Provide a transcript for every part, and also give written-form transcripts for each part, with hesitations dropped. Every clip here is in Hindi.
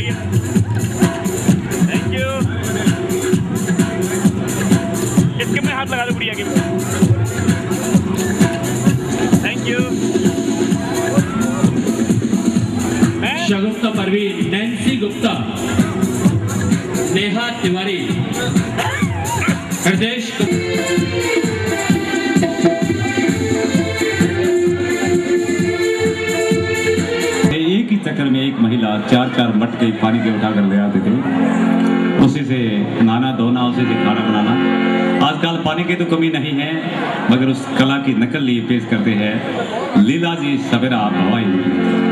आइए। Thank you. इसके में हाथ लगा दो गुड़िया के। Thank you. Shagufta Parveen, Nancy Gupta, Neha Tiwari, Hridesh एक ही चक्कर में एक महिला 4-4 मटके पानी के उठा कर ले आती थी, उसी से नहाना धोना, उसी से खाना बनाना। आजकल पानी की तो कमी नहीं है, मगर उस कला की नकल लिए पेश करते हैं लीला जी सवेरा भवाई।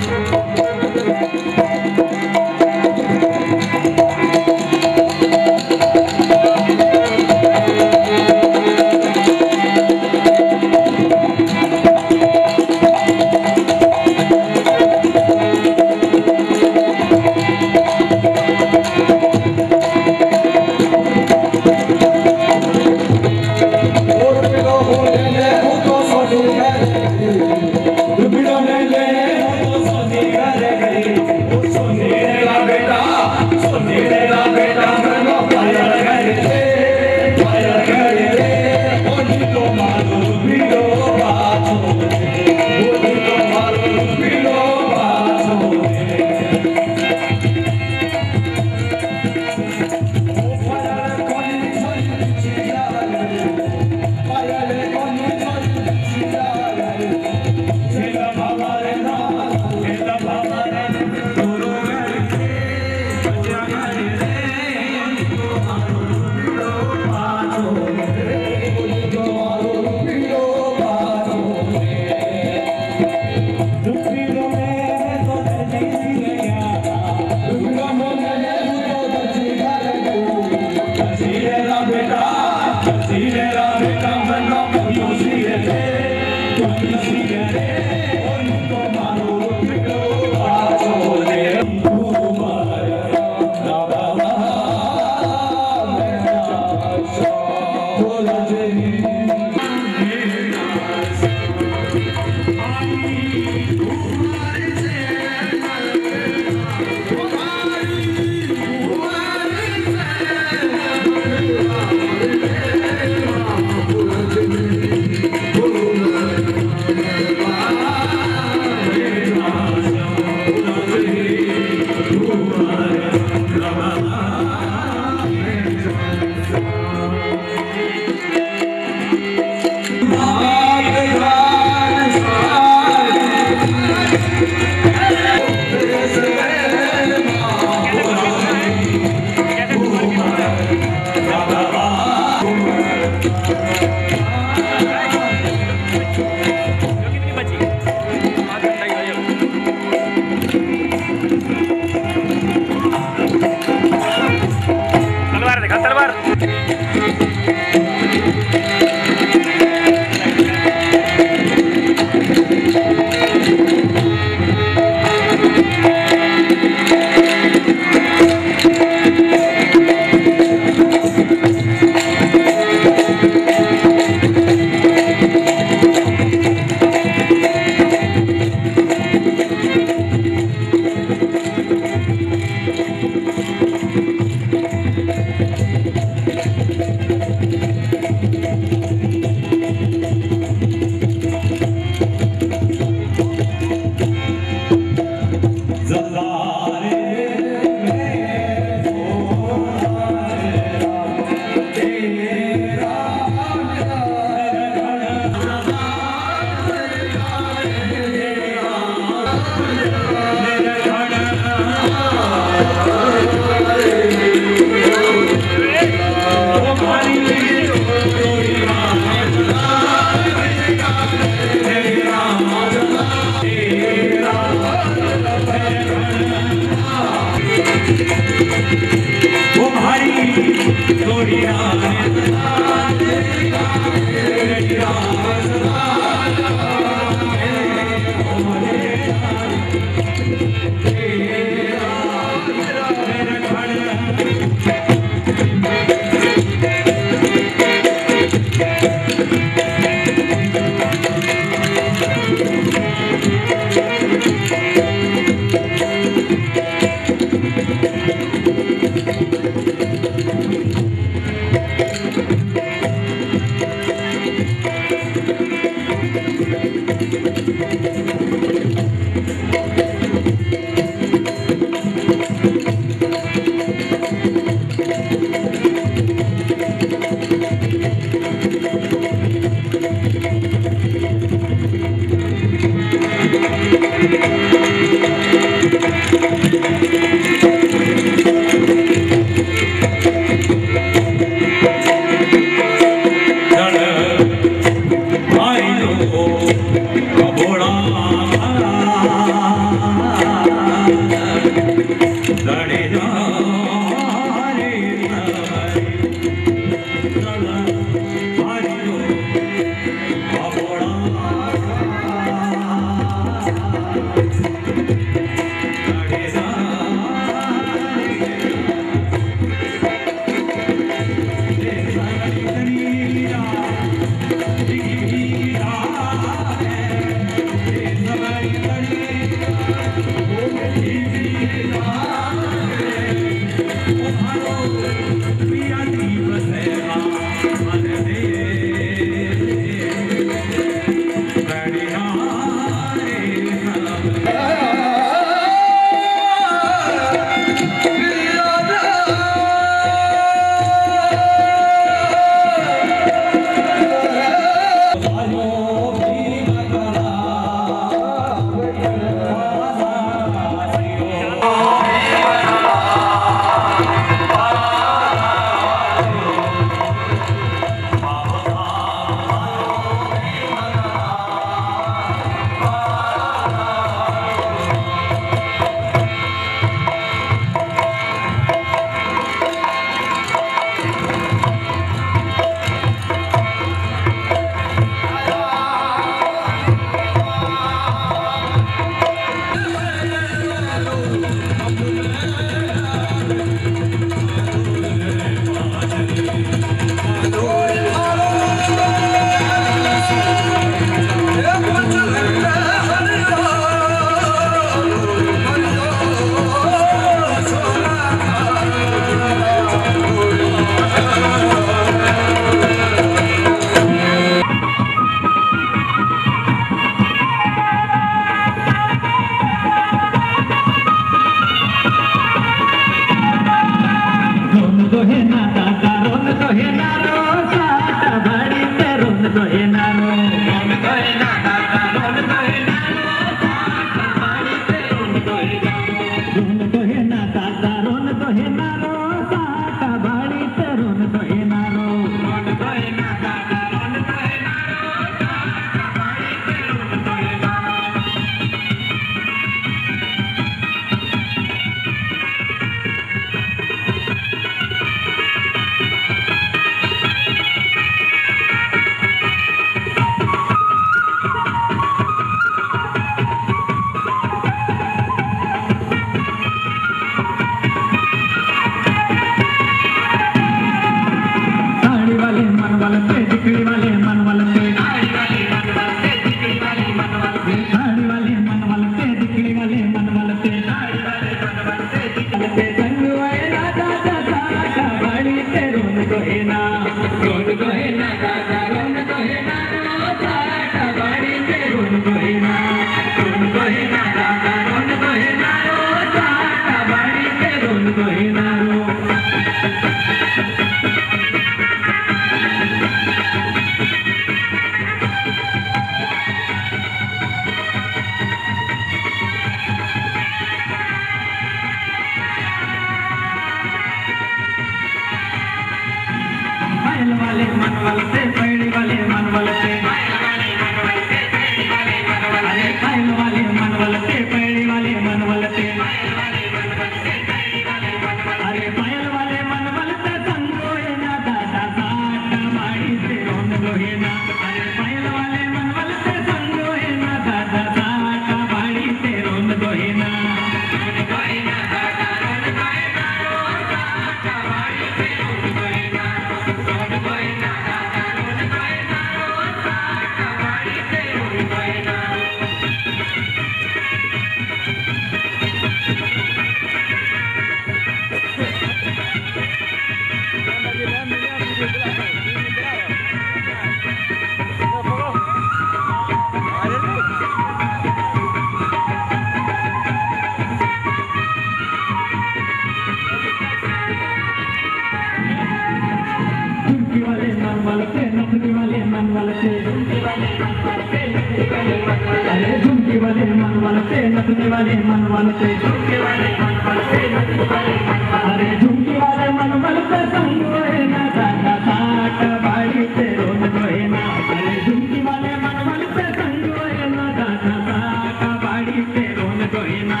मनवलते नचने वाले मनवलते झुमके वाले मनवलते नचने वाले अरे झुमके वाले मनवलते संग होए ना दादा साट बाड़ी से रोन होए ना अरे झुमके वाले मनवलते संग होए ना दादा साट बाड़ी से रोन होए ना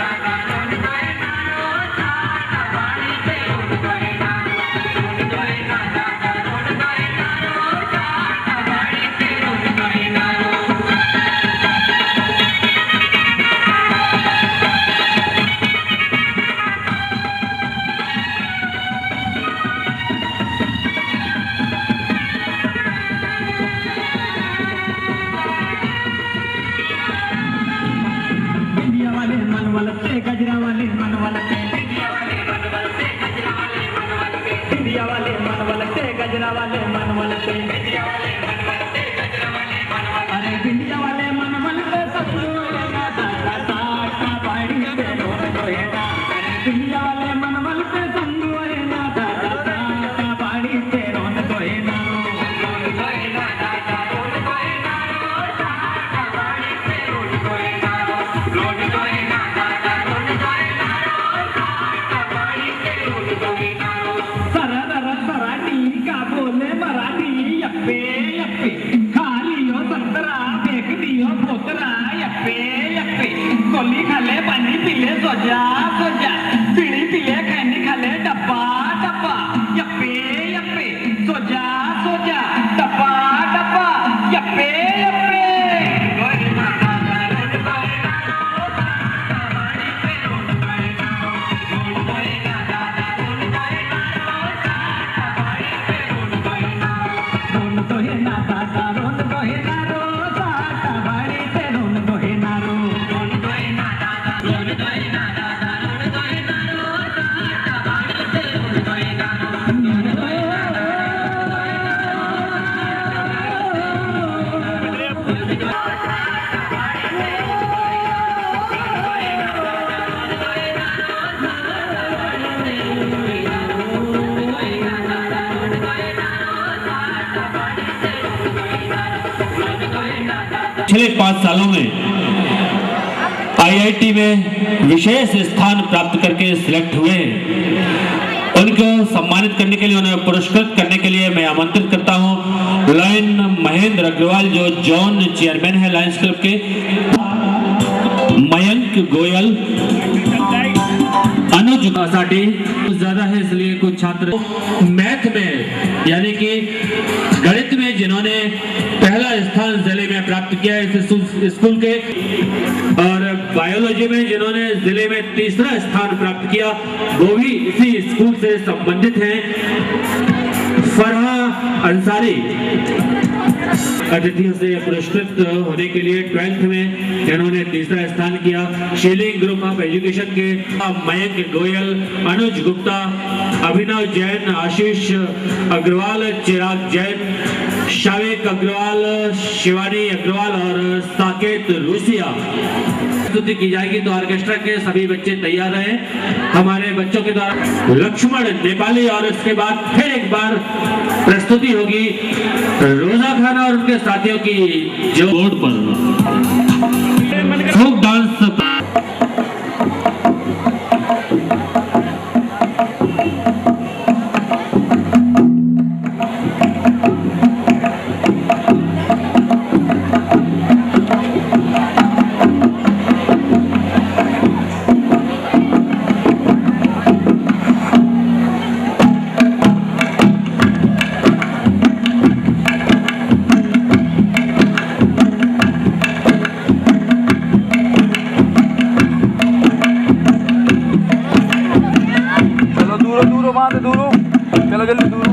दादा रोन होए ना साट बाड़ी से रोन होए ना गजरा वाले मनवलते बिंदिया वाले मनवलते गजरा वाले मनवलते बिंदिया वाले मनवलते गजरा वाले मनवलते बिंदिया वाले मनवलते गजरा वाले मनवलते अरे बिंदिया वाले मनवलते ससुर ना दादा साटा बाड़ी से रोन होएगा अरे बिंदिया वाले मनवलते संगोए ना दादा साटा बाड़ी से रोन होएगा दादा रोन होएगा साटा बाड़ी से रोन होएगा रोन होएगा कोली खाले पानी पीले सोजा सोजा बीड़ी पीले खैनी खाले डब्बा डब्बा यप्पे यप्पे सोजा सोजा डब्बा डब्बा यप्पे यप्पे पिछले 5 सालों में आईआईटी में विशेष स्थान प्राप्त करके सिलेक्ट हुए उनको सम्मानित करने के लिए, उन्हें पुरस्कृत करने के लिए मैं आमंत्रित करता हूं लायन महेंद्र अग्रवाल जो जॉन चेयरमैन है लायंस क्लब के, मयंक गोयल, अनुज कासाटी ज्यादा है इसलिए कुछ छात्र मैथ में यानी कि गणित में जिन्होंने पहला स्थान जिले में प्राप्त किया है इस स्कूल के, और बायोलॉजी में जिन्होंने जिले में तीसरा स्थान प्राप्त किया वो भी इसी स्कूल से संबंधित हैं। फरहा अंसारी अतिथियों से पुरस्कृत होने के लिए 12th में जिन्होंने तीसरा स्थान किया। शीलिंग ग्रुप ऑफ एजुकेशन के मयंक गोयल, अनुज गुप्ता, अभिनव जैन, आशीष अग्रवाल, चिराग जैन, शावेक अग्रवाल, शिवानी अग्रवाल और साकेत रूसिया प्रस्तुति की जाएगी। तो ऑर्केस्ट्रा के सभी बच्चे तैयार हैं हमारे बच्चों के द्वारा। लक्ष्मण नेपाली और इसके बाद फिर एक बार प्रस्तुति होगी रोजा खाना और उनके साथियों की जो बोर्ड पर फोक डांस चलो जल्दी दूर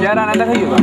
चेहरा ना दिखाइएगा।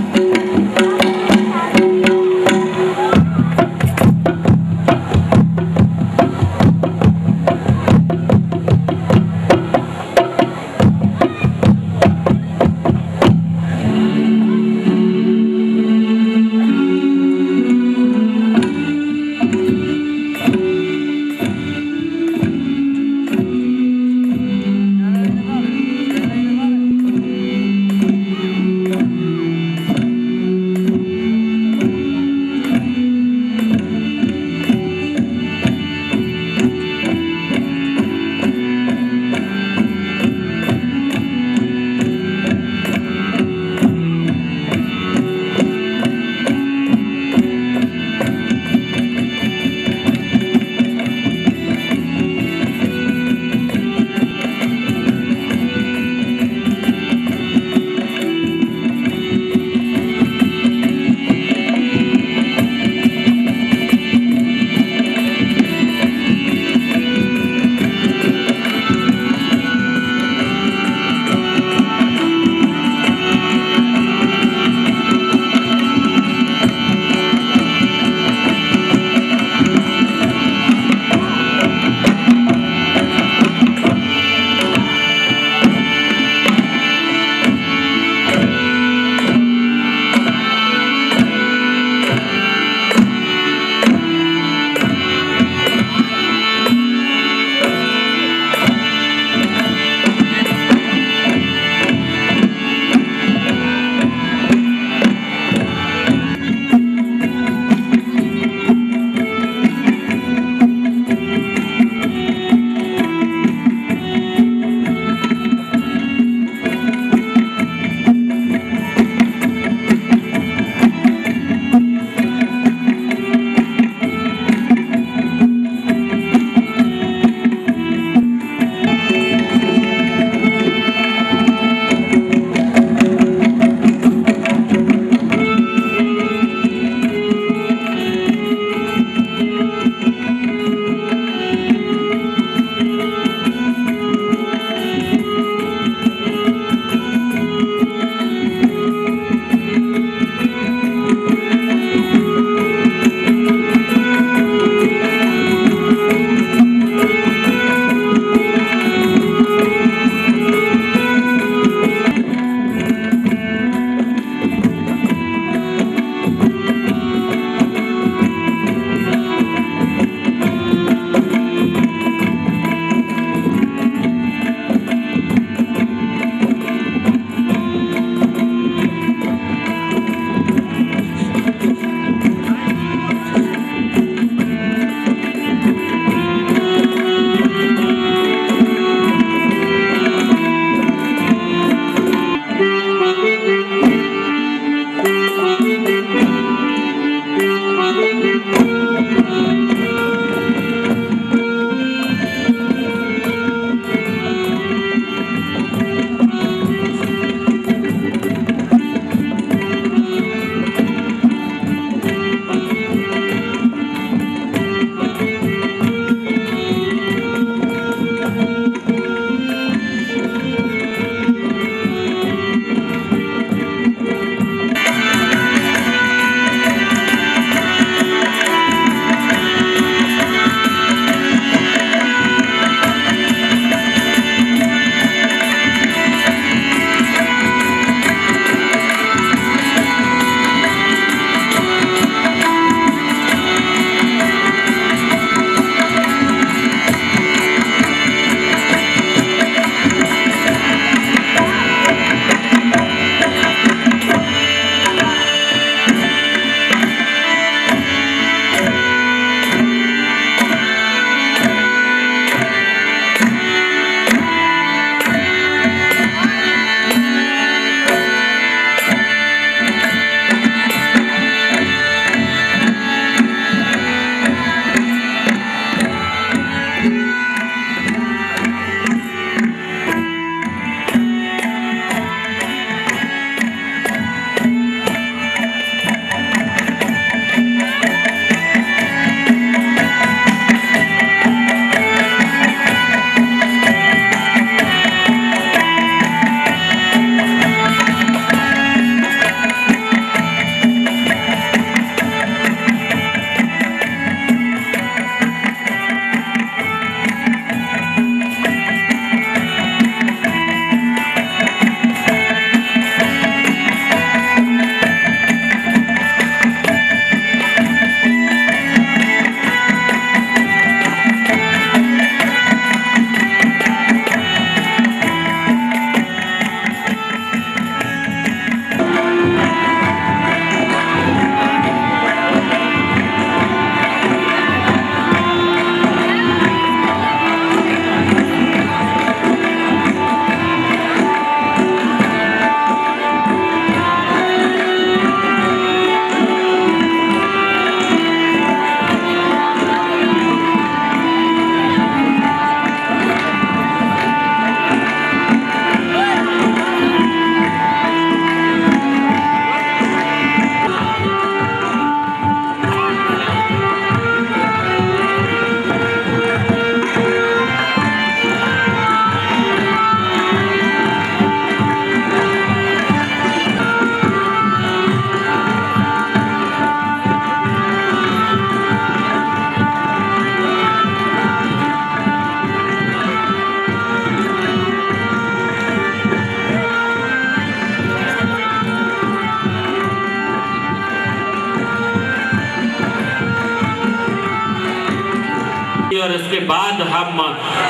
होगी और इसके बाद हम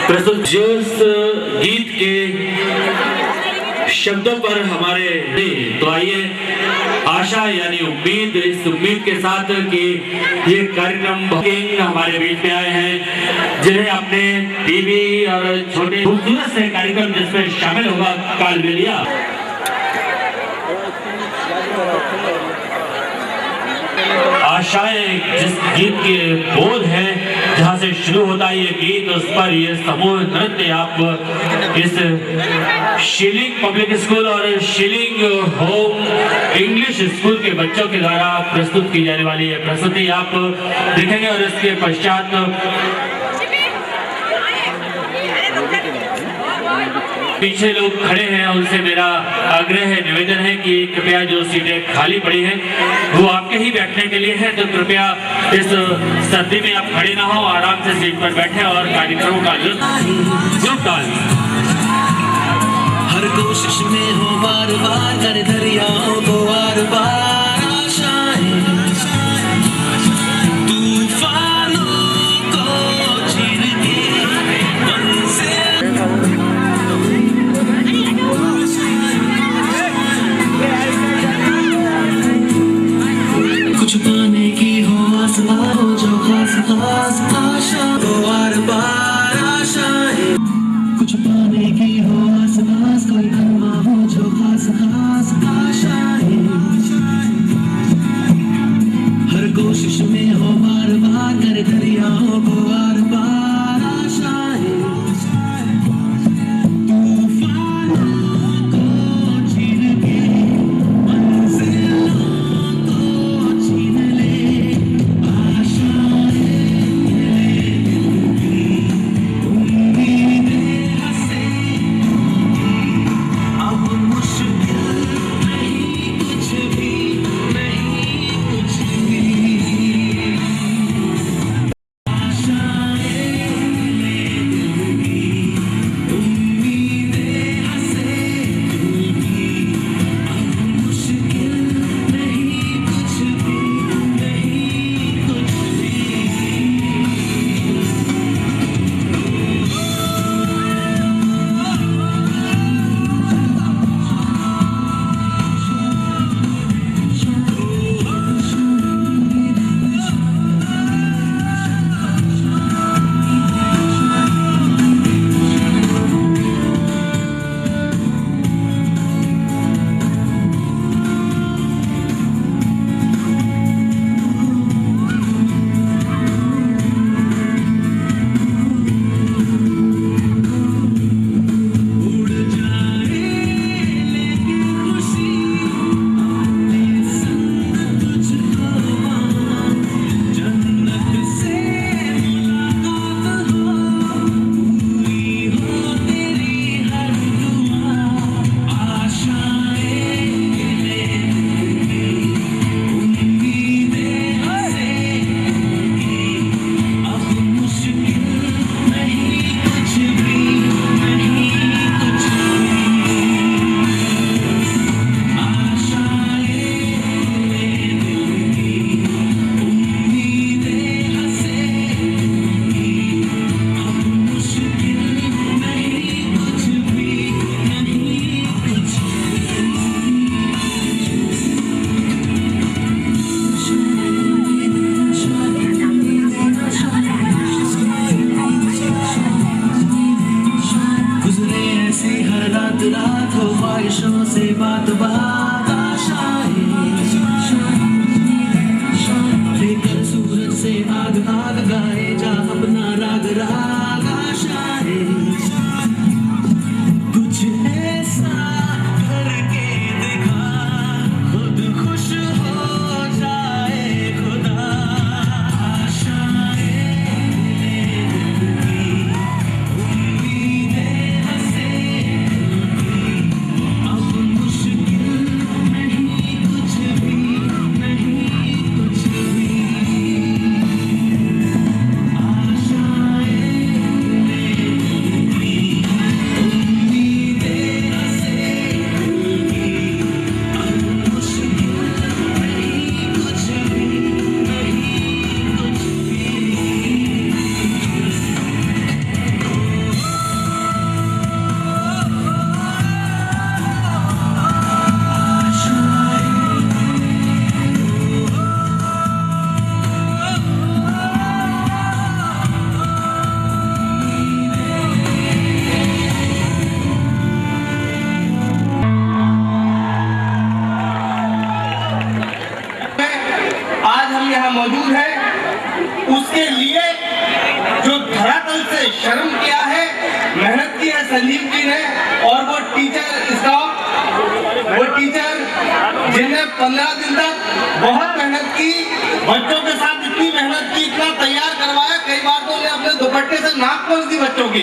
प्रस्तुत जिस गीत के शब्दों पर हमारे तो आइए आशा यानी उम्मीद, इस उम्मीद के साथ कि ये कार्यक्रम हमारे बीच में आए हैं जिन्हें अपने टीवी और छोटे खूबसूरत से कार्यक्रम जिसमें शामिल होगा काल में लिया। आशाएं जिस गीत के बोल हैं जहां से शुरू होता है ये गीत, उस पर ये समूह नृत्य आप इस शीलिंग पब्लिक स्कूल और शीलिंग होम इंग्लिश स्कूल के बच्चों के द्वारा प्रस्तुत की जाने वाली है प्रस्तुति आप देखेंगे। और इसके पश्चात पीछे लोग खड़े हैं, उनसे मेरा आग्रह है, निवेदन है कि कृपया जो सीटें खाली पड़ी हैं वो आपके ही बैठने के लिए है, तो कृपया इस सर्दी में आप खड़े ना हो, आराम से सीट पर बैठे और कार्यक्रमों का लुत्फ हर कोशिश में हो बार बार कर दरियाओं को बार बार आशाएं तूफानों को चीर के मंजिल कुछ पाने की हो आसमान हो जो खास खास आशा को बार बार आशाएं कुछ पाने की हो आसपास कोई धर्मा हो जो खास खास आशाएं हर कोशिश में हो बार बार कर दरियाओं को बार बार आशाएं तूफानों को चीर के मंजिलों को छीन ले आशाएं रात हो ख्वाहिशों से बात बात आशाएं लेकर सूरज से आग आग गाए जा अपना राग राग आशाएं कुछ ऐसा करके दिखा खुद खुश हो जाए खुदा आशाएं आशाएं शर्म किया है, मेहनत की है संजीव जी ने, और वो टीचर जिन्हें 15 दिन तक बहुत मेहनत की, बच्चों के साथ इतनी मेहनत की, इतना तैयार करवाया, कई बार तो उन्हें अपने दुपट्टे से नाक पोंछ दी बच्चों की।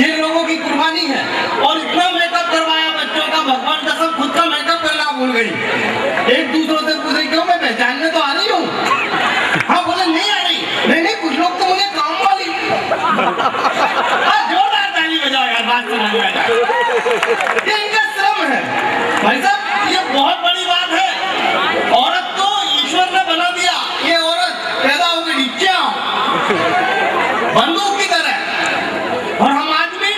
ये लोगों की कुर्बानी है। और इतना मेकअप करवाया बच्चों का, भगवान कसम खुद का मेकअप करना भूल गई। एक दूसरों से पूछ रही क्यों, मैं पहचानने तो आ रही हूँ। हाँ बोले नहीं आ रही, नहीं कुछ लोग तो मुझे काम वाली। जोरदार ताली बजाओ यार, बात समझ में आ जाए। ये इनका श्रम है भाई साहब, ये बहुत बड़ी बात है। औरत को ईश्वर ने बना दिया, ये औरत पैदा होगी नीचे बंदूक की तरह। और हम आदमी,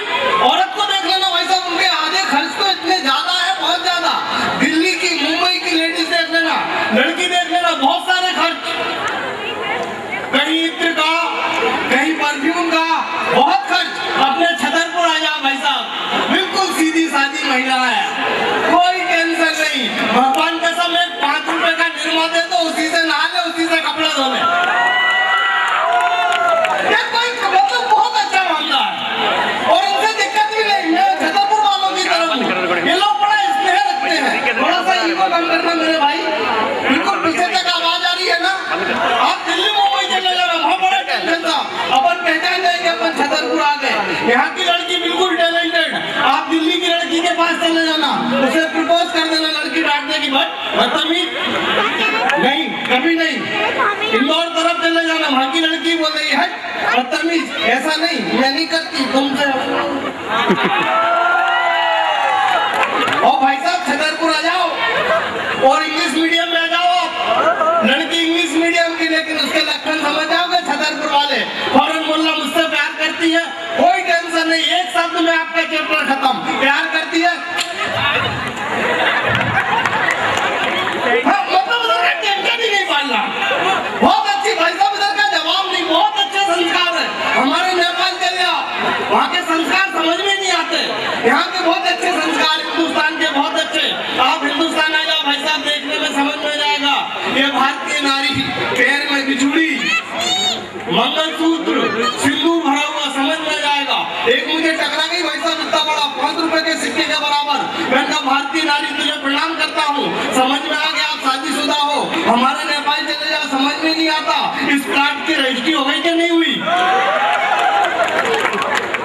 औरत को देख लेना भाई साहब, उनके आधे खर्च तो इतने ज्यादा है, बहुत ज्यादा। दिल्ली की, मुंबई की लेडीज देख लेना, लड़की देख लेना, बहुत सारे खर्च, कहीं इत्र का, कहीं परफ्यूम का, बहुत खर्च। अपने छतरपुर आ जाओ भाई साहब, बिल्कुल सीधी सादी महिला है, कोई टेंशन नहीं। भगवान कसम, एक 5 रुपए का निर्मा दे तो उसी से नहा ले, उसी से कपड़ा धो ले। मतलब बहुत अच्छा मामला है, और इनसे दिक्कत भी नहीं है। छतरपुर वालों की तरफ ये लोग बड़ा स्नेह रखते हैं, थोड़ा सा ईगो कम करना मेरे भाई। बिल्कुल पीछे तक आवाज आ रही है ना, आप दिल्ली मुंबई चले जाना, वहाँ बड़ा टेंशन था, अपन पहचान जाएंगे, अपन छतरपुर आ गए। यहाँ की लड़की बिल्कुल टैलेंटेड, आप दिल्ली की लड़की के पास चले जाना, उसे प्रपोज कर देना, लड़की डांट देगी, बदतमीज नहीं, कभी नहीं। इंदौर तरफ चले जाना, वहाँ की लड़की बोल रही है बदतमीज, ऐसा नहीं, मैं नहीं करती तुमसे। और भाई साहब छतरपुर आ जाओ और इंग्लिश मीडियम में आ जाओ आप, लड़की इंग्लिश मीडियम की, लेकिन उसके लक्षण समझ जाओगे छतरपुर वाले, फौरन बोलना मुझसे प्यार करती है, कोई टेंशन नहीं, एक शब्द में आपका चैप्टर खत्म, प्यार करती है। हाँ, मतलब उधर का टेंशन ही नहीं पालना, बहुत अच्छी भाई साहब, इधर का जवाब नहीं, बहुत अच्छे संस्कार है। हमारे नेपाल चले आओ, वहाँ के संस्कार समझ में नहीं आते, यहाँ के बहुत अच्छे संस्कार, हिंदुस्तान के बहुत अच्छे। आप हिंदुस्तान आ जाओ भाई साहब, देखने में समझ में जाएगा, ये भारतीय नारी, पैर में बिछुड़ी, मंगलसूत्र, सिंदूर भरा हुआ, समझ में जाएगा। एक मुझे टकरा गई भाई साहब, इतना बड़ा 5 रुपए के सिक्के के बराबर, मैं कहा भारतीय नारी तुझे प्रणाम करता हूँ, समझ में आ गया आप शादीशुदा हो। हमारे नेपाल चले जाओ, समझ में नहीं आता इस कार्ड की रजिस्ट्री हो गई कि नहीं हुई।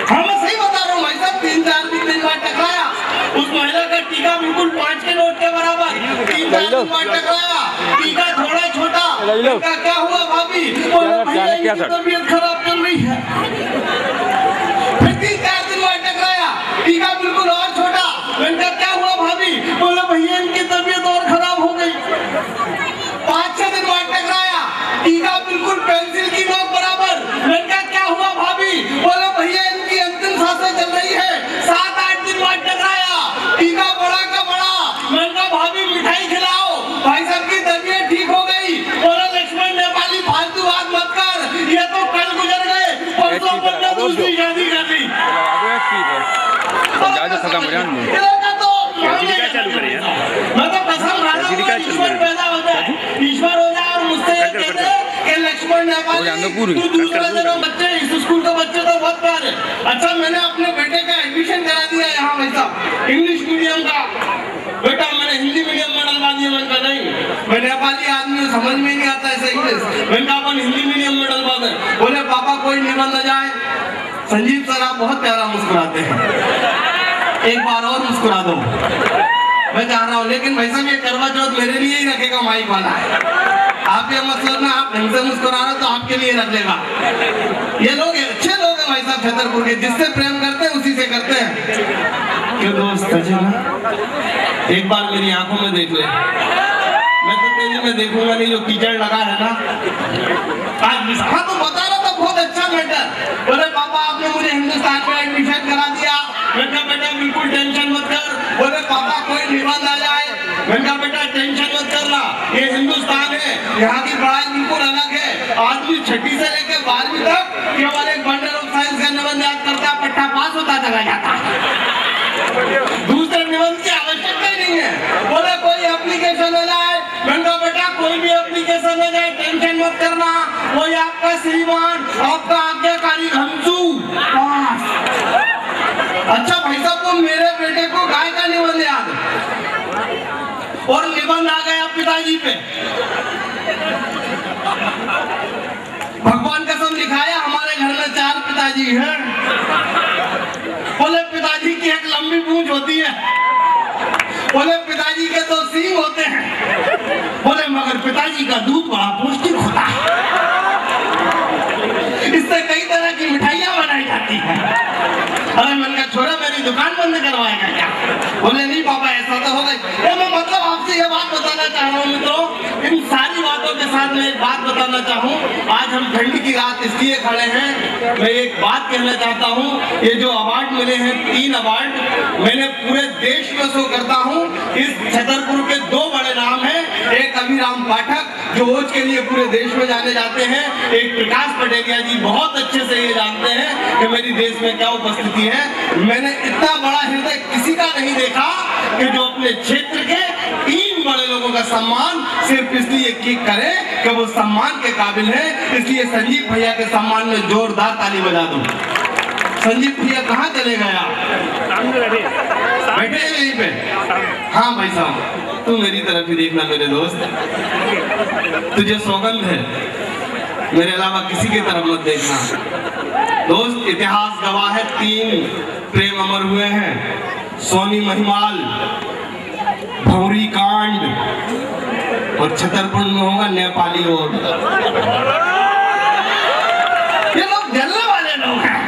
हाँ मैं सही बता रहा हूँ भाई साहब, 3-4 दिन बाद टकराया, उस महिला का टीका बिल्कुल 5 के नोट के बराबर, 3-4 दिन बाद टकराया, टीका थोड़ा छोटा, उनका क्या हुआ भाभी, बोले भैया इनकी तबीयत खराब चल रही है। फिर 3-4 दिन बाद टकराया, टीका बिल्कुल और छोटा, उनका क्या हुआ भाभी, बोले भैया इनकी तबीयत और खराब हो गई। 5-6 दिन बाद टकराया, टीका बिल्कुल पेंसिल की नोक बराबर, उनका क्या हुआ भाभी, बोले भैया इनकी अंतिम सांसें चल रही है। 7-8 दिन बाद टकराया, टीका बड़ा का बड़ा, उनका भाभी मिठाई खिलाओ, भाई साहब की तबीयत ठीक हो गई। बोले लक्ष्मण नेपाली फालतू बात मत कर, ये तो कल गुजर गए, परसों पर दूसरी शादी कर दी। मैं तो कसम खा रहा हूँ, ईश्वर पैदा हो जाए, ईश्वर हो जाए और मुझसे ये कहते कि लक्ष्मण नेपाली तू दूसरे जगह बच्चे, इस स्कूल के बच्चे तो बहुत प्यारे। अच्छा मैंने अपने बेटे का एडमिशन करा दिया यहाँ भाई साहब, इंग्लिश मीडियम का। बेटा मैंने हिंदी मीडियम में डलवा दिया, मैंने कहा नहीं, मैं नेपाली आदमी समझ में नहीं आता ऐसा इंग्लिश, मैंने कहा अपन हिंदी मीडियम में डलवा दे। बोले पापा कोई निबंध न जाए। संजीव सर आप बहुत प्यारा मुस्कुराते हैं, एक बार और मुस्कुरा दो। मैं चाह रहा हूँ, लेकिन भाई साहब ये करवा चौथ मेरे लिए ही रखेगा माइक वाला। आप ये मतलब ना, आप ढंग से मुस्कुरा रहे हो तो आपके लिए रख लेगा। ये लोग अच्छे लोग हैं भाई साहब छतरपुर के, जिससे प्रेम करते हैं उसी से करते हैं। क्यों दोस्त एक बार मेरी आंखों में देख ले, मैं तो तेरी में देखूंगा नहीं, जो कीचड़ लगा है ना आज। हाँ तो बता रहा था, बहुत अच्छा मैटर। बोले पापा आपने मुझे हिंदुस्तान में एडमिशन करा दिया। मैं कहा बेटा बिल्कुल टेंशन मत कर। बोले पापा कोई निबंध आ जाए। मैं कहा बेटा टेंशन मत करना, ये हिंदुस्तान है, यहाँ की पढ़ाई बिल्कुल अलग है। आदमी 6वीं से लेकर 12वीं तक केवल एक बंडल ऑफ साइंस का निबंध याद करता, पट्टा पास होता चला जाता, दूसरे निबंध की आवश्यकता ही नहीं है। बोले कोई एप्लीकेशन हो जाए। मैंने कहा बेटा कोई भी एप्लीकेशन हो जाए टेंशन मत करना, कोई आपका श्रीमान, आपका आज्ञाकारी घंसू पिताजी पे। भगवान कसम लिखाया हमारे घर में 4 पिताजी हैं। बोले पिताजी की एक लंबी पूंछ होती है, बोले पिताजी के 2 सींग होते हैं, बोले मगर पिताजी का दूध बड़ा पौष्टिक होता है, इससे कई तरह की मिठाइयां बनाई जाती हैं। अरे मैंने कहा छोरा मेरी दुकान बंद करवाएगा क्या? बोले नहीं पापा ऐसा तो होगा। मैं मतलब आपसे ये बात बताना चाह रहा हूँ मित्रों, इन सारी बातों के साथ मैं एक बात बताना चाहूँ। आज हम ठंड की रात इसलिए खड़े हैं, मैं एक बात कहना चाहता हूँ। ये जो अवार्ड मिले हैं 3 अवार्ड, मैंने पूरे देश में शो करता हूँ। इस छतरपुर के 2 बड़े नाम हैं, एक अभिराम पाठक जो ओज के लिए पूरे देश में जाने जाते हैं, एक प्रकाश पटेलिया जी बहुत अच्छे से ये जानते हैं कि मेरी देश में क्या उपस्थिति है। मैंने इतना बड़ा हृदय किसी का नहीं देखा कि जो अपने क्षेत्र के 3 बड़े लोगों का सम्मान सिर्फ इसलिए करे कि वो सम्मान के काबिल है। इसलिए संजीव भैया के सम्मान में जोरदार ताली बजा दो। संजीव भैया कहाँ चले गए आप? बैठे हैं यहीं पे? हाँ भाई साहब, तू मेरी तरफ ही देखना मेरे दोस्त, तुझे सौगंध है, मेरे अलावा किसी की तरफ मत देखना। दोस्त इतिहास गवाह है, 3 प्रेम अमर हुए हैं, सोनी महिमाल, भौरी कांड और छतरपुर में होगा नेपाली। और ये लोग जलने वाले लोग हैं।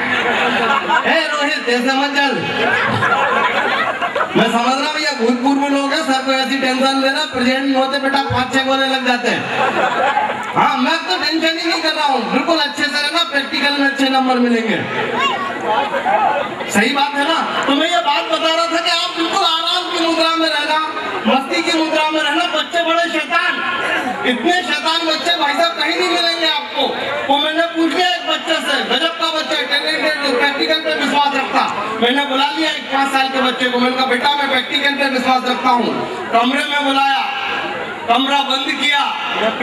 रोहित ऐसे मत जल, मैं समझ रहा भैया भूतपूर्व लोग हैं, सर को ऐसी टेंशन लेना, प्रेजेंट में होते बेटा 5-6 गोले लग जाते हैं। हाँ मैं तो टेंशन ही नहीं कर रहा हूँ, बिल्कुल अच्छे से रहना, प्रैक्टिकल में अच्छे नंबर मिलेंगे। सही बात है ना? तो मैं ये बात बता रहा था कि आप बिल्कुल आराम की मुद्रा में रहना, मस्ती की मुद्रा में रहना। बच्चे बड़े शैतान, इतने शैतान बच्चे भाई साहब कहीं नहीं मिलेंगे आपको। वो मैंने पूछ लिया एक बच्चे से, गजब का बच्चा, टैलेंटेड, प्रैक्टिकल पे विश्वास रखता। मैंने बुला लिया एक 5 साल के बच्चे को, मैंने कहा बेटा मैं प्रैक्टिकल पे विश्वास रखता हूँ। कमरे में बुलाया, कमरा बंद किया,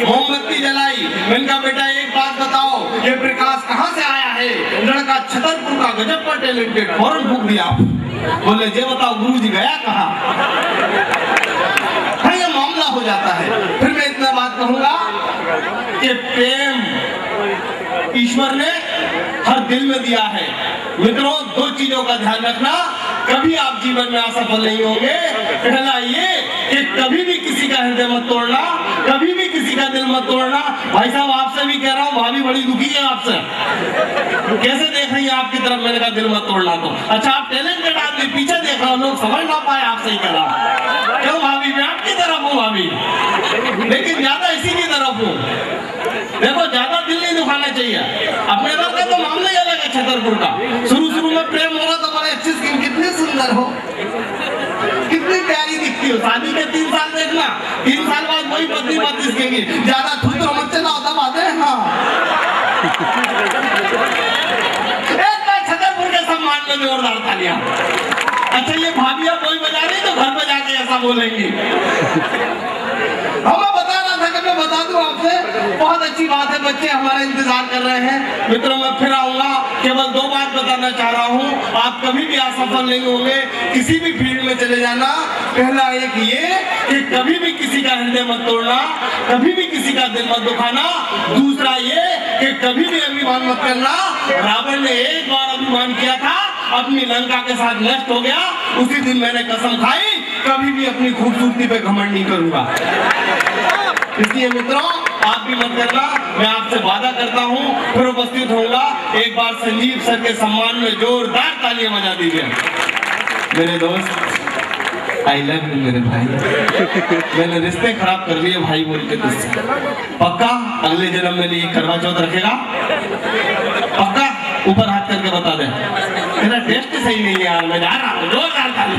मोमबत्ती जलाई। मैंने कहा बेटा एक बात बताओ, ये प्रकाश कहाँ से आया है? लड़का छतरपुर का, गजब का टैलेंटेड, फौरन फूंक दिया। बोले जे बताओ गुरुजी गया कहाँ? हाँ ये मामला हो जाता है। फिर मैं इतना बात कहूंगा कि प्रेम ईश्वर ने हर दिल में दिया है। मित्रों 2 चीजों का ध्यान रखना, कभी आप जीवन में असफल नहीं होंगे। पहला ये कि कभी भी किसी का हृदय मत तोड़ना, कभी भी किसी का दिल मत तोड़ना। भाई साहब आपसे भी कह रहा हूँ, भाभी बड़ी दुखी है आपसे, कैसे देख रही है आपकी तरफ। मैंने कहा दिल मत तोड़ना। तो अच्छा आप टैलेंटेड आदमी, पीछे देख रहा हूँ, लोग समझ ना पाए आपसे ही कह रहा। क्यों भाभी, मैं आपकी तरफ हूँ भाभी, लेकिन ज्यादा इसी की तरफ हूँ। देखो ज्यादा दिल नहीं दुखाना चाहिए। अपने घर का तो मामला ही अलग है छतरपुर का। शुरू में प्रेम हो रहा तो बड़े अच्छी स्किन, कितनी सुंदर हो, कितनी प्यारी दिखती हो। शादी के 3 साल देखना, 3 साल बाद वही पत्नी बात दिखेगी। ज्यादा थूथो मत चला होता बात है। हाँ एक बार छतरपुर के सम्मान में जोरदार तालियां। अच्छा ये भाभियां कोई बजा रही तो घर पे जाके ऐसा बोलेंगी। हमें बता रहा था कि मैं बता दूं आपसे, बहुत अच्छी बात है, बच्चे हमारे इंतजार कर रहे हैं। मित्रों मैं फिर आऊंगा, केवल 2 बात बताना चाह रहा हूं। आप कभी भी असफल नहीं होंगे किसी भी फील्ड में चले जाना। पहला एक ये कि कभी भी किसी का हृदय मत तोड़ना, कभी भी किसी का दिल मत दुखाना। दूसरा ये कि कभी भी अभिमान मत करना। रावण ने एक बार अभिमान किया था, अपनी लंका के साथ नष्ट हो गया। उसी दिन मैंने कसम खाई, कभी भी अपनी खूबसूरती पे घमंड नहीं करूंगा। इसलिए मित्रों आप भी मत करना, मैं आपसे वादा करता हूँ फिर उपस्थित होऊंगा। एक बार संजीव सर के सम्मान में जोरदार तालियां बजा दीजिए। मेरे दोस्त आई लव यू मेरे भाई। मैंने रिश्ते खराब कर लिए भाई बोल के तुझसे। पक्का अगले जन्म में लिए करवा चौथ रखेगा? पक्का? ऊपर हाथ करके बता दे। तेरा टेस्ट सही नहीं है यार, मैं जा रहा हूँ। जोरदार ताली।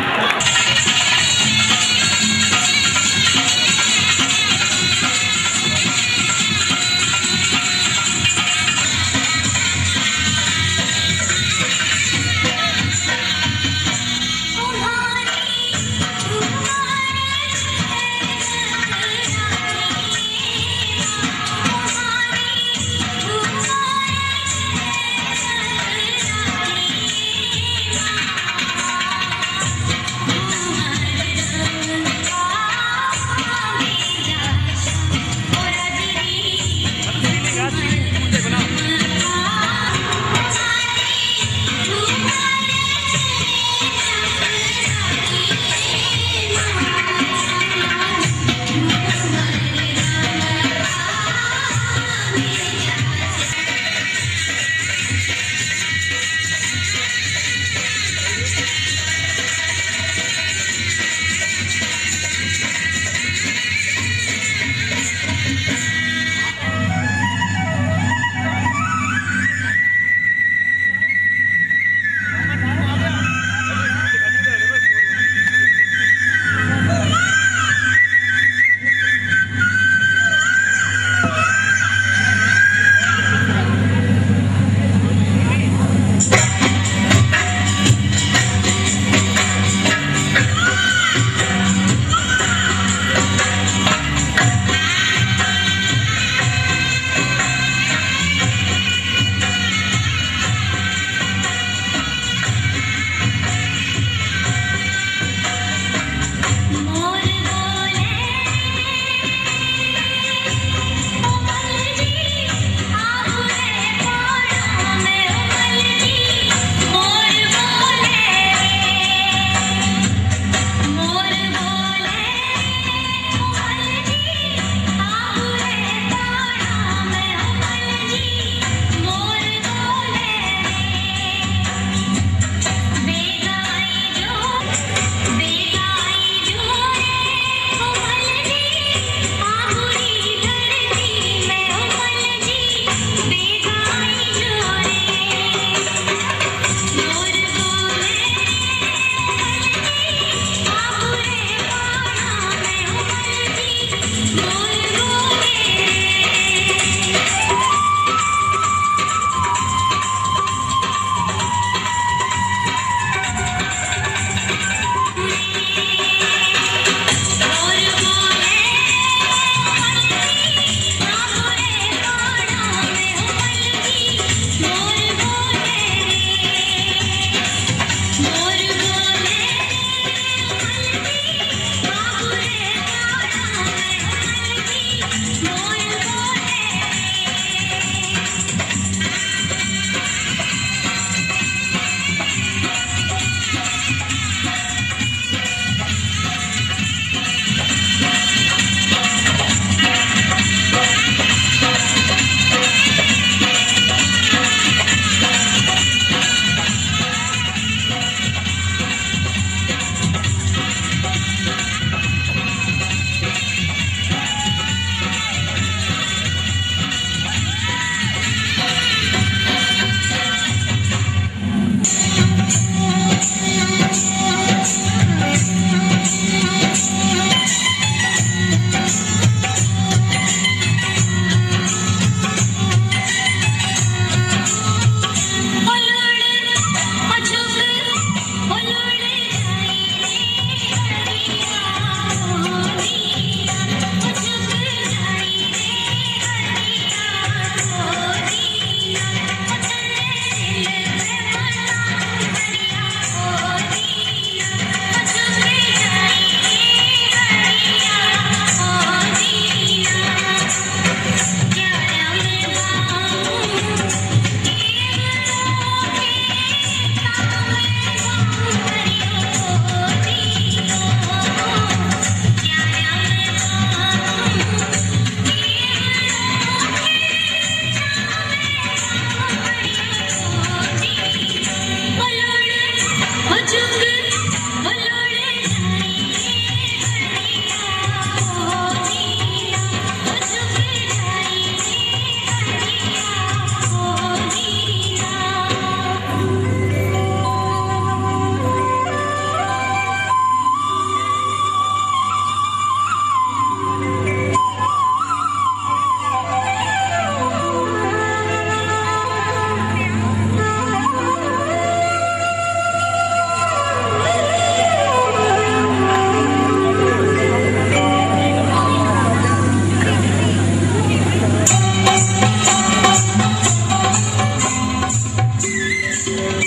Money,